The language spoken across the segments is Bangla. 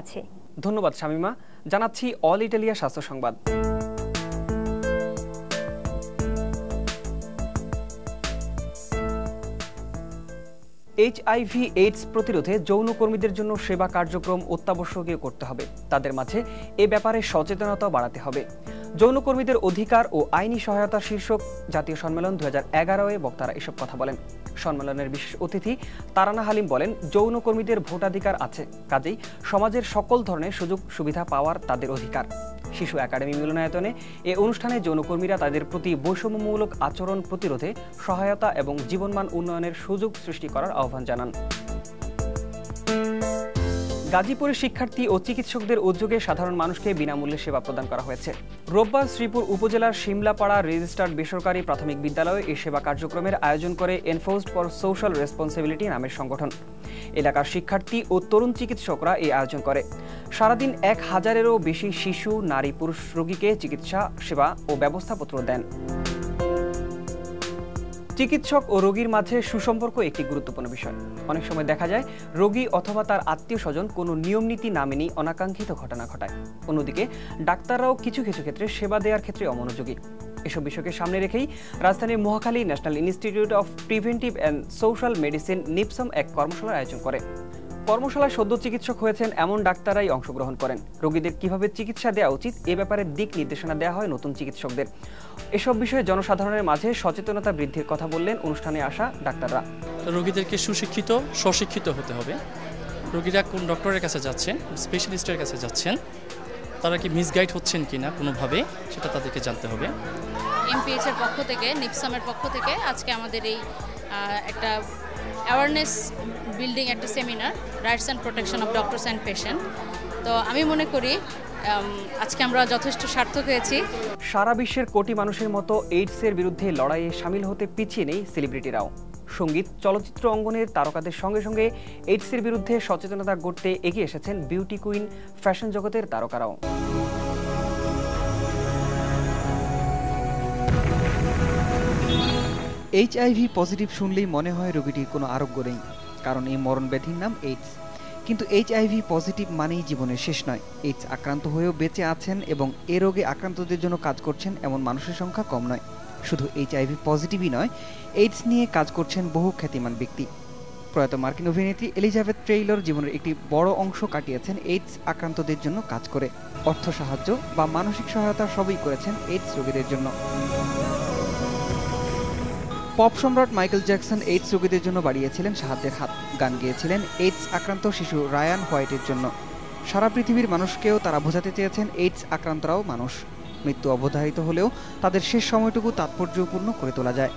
আছে। ধন্যবাদ শামিমা। জানাচ্ছি অল ইটালিয়া স্বাস্থ্য সংবাদ। এইচআইভি এইডস প্রতিরোধে যৌনকর্মীদের জন্য সেবা কার্যক্রম অত্যাবশ্যকীয় করতে হবে। তাদের মাঝে এ ব্যাপারে সচেতনতা বাড়াতে হবে। যৌনকর্মীদের অধিকার ও আইনি সহায়তা শীর্ষক জাতীয় সম্মেলন 2011-এ বক্তারা এসব কথা বলেন। সম্মেলনের বিশেষ অতিথি তারানা হালিম বলেন, যৌনকর্মীদের ভোটাধিকার আছে, কাজেই সমাজের সকল ধরনের সুযোগ সুবিধা পাওয়ার তাদের অধিকার। শিশু একাডেমি মিলনায়তনে এ অনুষ্ঠানে যৌনকর্মীরা তাদের প্রতি বৈষম্যমূলক আচরণ প্রতিরোধে সহায়তা এবং জীবনমান উন্নয়নের সুযোগ সৃষ্টি করার আহ্বান জানান। গাজীপুরের শিক্ষার্থী ও চিকিৎসকদের উদ্যোগে সাধারণ মানুষকে বিনামূল্যে সেবা প্রদান করা হয়েছে। রোববার শ্রীপুর উপজেলার শিমলাপাড়া রেজিস্টার্ড বেসরকারি প্রাথমিক বিদ্যালয়ে এই সেবা কার্যক্রমের আয়োজন করে এনফোর্সড ফর সোশ্যাল রেসপন্সিবিলিটি নামের সংগঠন। এলাকার শিক্ষার্থী ও তরুণ চিকিৎসকরা এই আয়োজন করে। সারাদিন 1000-এরও বেশি শিশু, নারী, পুরুষ রোগীকে চিকিৎসা সেবা ও ব্যবস্থাপত্র দেন। চিকিৎসক ও রোগীর মাঝে সুসম্পর্ক একটি গুরুত্বপূর্ণ বিষয়। অনেক সময় দেখা যায় রোগী অথবা তার আত্মীয় স্বজন কোনো নিয়মনীতি না মেনেই অনাকাঙ্ক্ষিত ঘটনা ঘটায়। অন্যদিকে ডাক্তাররাও কিছু কিছু ক্ষেত্রে সেবা দেওয়ার ক্ষেত্রে অমনোযোগী। এসব বিষয়কে সামনে রেখেই রাজধানীর Mohakhali national institute of preventive and social medicine NIPSOM এক কর্মশালার আয়োজন করে। কর্মশালায় সদ্য চিকিৎসক হয়েছেন এমন ডাক্তাররাই অংশগ্রহণ করেন। রোগীদের কিভাবে চিকিৎসা দেওয়া উচিত এ ব্যাপারে দিক নির্দেশনা দেওয়া হয় নতুন চিকিৎসকদের। এসব বিষয়ে জনসাধারণের মাঝে সচেতনতা বৃদ্ধির কথা বললেন অনুষ্ঠানে আসা ডাক্তাররা। রোগীদেরকে সুশিক্ষিত, স্বশিক্ষিত হতে হবে। রোগীরা কোন ডক্টরের কাছে যাচ্ছেন, স্পেশালিস্টের কাছে যাচ্ছেন, তারা কি মিসগাইড হচ্ছেন কিনা কোনোভাবে, সেটা তাদেরকে জানতে হবে। এমপিএইচ এর পক্ষ থেকে, নিপসামের পক্ষ থেকে আজকে আমাদের এই একটা অ্যাওয়ারনেস বিল্ডিং একটা seminar, rights and protection of doctors and patient. তো আমি মনে করি আজকে আমরা যথেষ্ট সার্থক হয়েছি। সারা বিশ্বের কোটি মানুষের মতো এইডসের বিরুদ্ধে লড়াইয়ে সামিল হতে পিছিয়ে নেই সেলিব্রিটিরাও। সঙ্গীত, চলচ্চিত্র অঙ্গনের তারকাদের সঙ্গে সঙ্গে এইডসের বিরুদ্ধে সচেতনতা গড়তে এগিয়ে এসেছেন বিউটি কুইন, ফ্যাশন জগতের তারকারাও। এইচআইভি পজিটিভ শুনলেই মনে হয় রোগীটির কোনো আরোগ্য নেই, কারণ এই মরণ ব্যাধির নাম এইডস। কিন্তু এইচআইভি পজিটিভ মানেই জীবনের শেষ নয়। এইডস আক্রান্ত হয়েও বেঁচে আছেন এবং এ রোগে আক্রান্তদের জন্য কাজ করছেন এমন মানুষের সংখ্যা কম নয়। শুধু এইচআইভি পজিটিভই নয়, এইডস নিয়ে কাজ করছেন বহু খ্যাতিমান ব্যক্তি। প্রয়াত মার্কিন অভিনেত্রী এলিজাবেথ টেইলর জীবনের একটি বড় অংশ কাটিয়েছেন এইডস আক্রান্তদের জন্য কাজ করে। অর্থ সাহায্য বা মানসিক সহায়তা সবই করেছেন এইডস রোগীদের জন্য। পপ সম্রাট মাইকেল জ্যাকসন এইডস রোগীদের জন্য বাড়িয়েছিলেন সাহায্যের হাত, গান গেয়েছিলেন এইডস আক্রান্ত শিশু রায়ান হোয়াইটের জন্য। সারা পৃথিবীর মানুষকেও তারা বোঝাতে চেয়েছেন এইডস আক্রান্তরাও মানুষ। মৃত্যু অবধারিত হলেও তাদের শেষ সময়টুকু তাৎপর্যপূর্ণ করে তোলা যায়।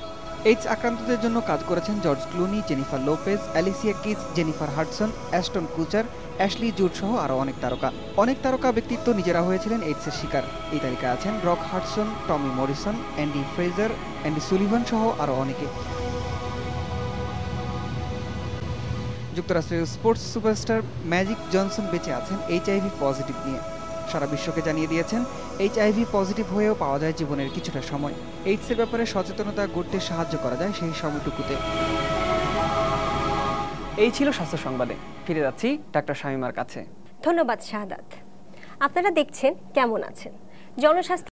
এইডস আক্রান্তদের জন্য কাজ করেছেন George Clooney, Jennifer Lopez, Alicia Keys, Jennifer Hudson, Ashton Kutcher, Ashley Judd সহ আরও অনেক তারকা। অনেক তারকা ব্যক্তিত্ব নিজেরা হয়েছিলেন এইডসের শিকার। এই তালিকায় আছেন Rock Hudson, Tommy Morrison, Andy Fraser, Andy Sullivan সহ আরও অনেকে। যুক্তরাষ্ট্রের স্পোর্টস সুপারস্টার ম্যাজিক জনসন বেঁচে আছেন এইচআইভি পজিটিভ নিয়ে। সারা বিশ্বকে জানিয়ে দিয়েছেন এইচআইভি পজিটিভ হয়েও পাওয়া যায় জীবনের কিছুটা সময়। এইডসের ব্যাপারে সচেতনতা গড়তে সাহায্য করা যায় সেই সময়টুকুতে। এই ছিল স্বাস্থ্য সংবাদে। ফিরে যাচ্ছি ডাক্তার শামিমার কাছে। ধন্যবাদ শাহাদাত। আপনারা দেখছেন কেমন আছেন। জনস্বাস্থ্য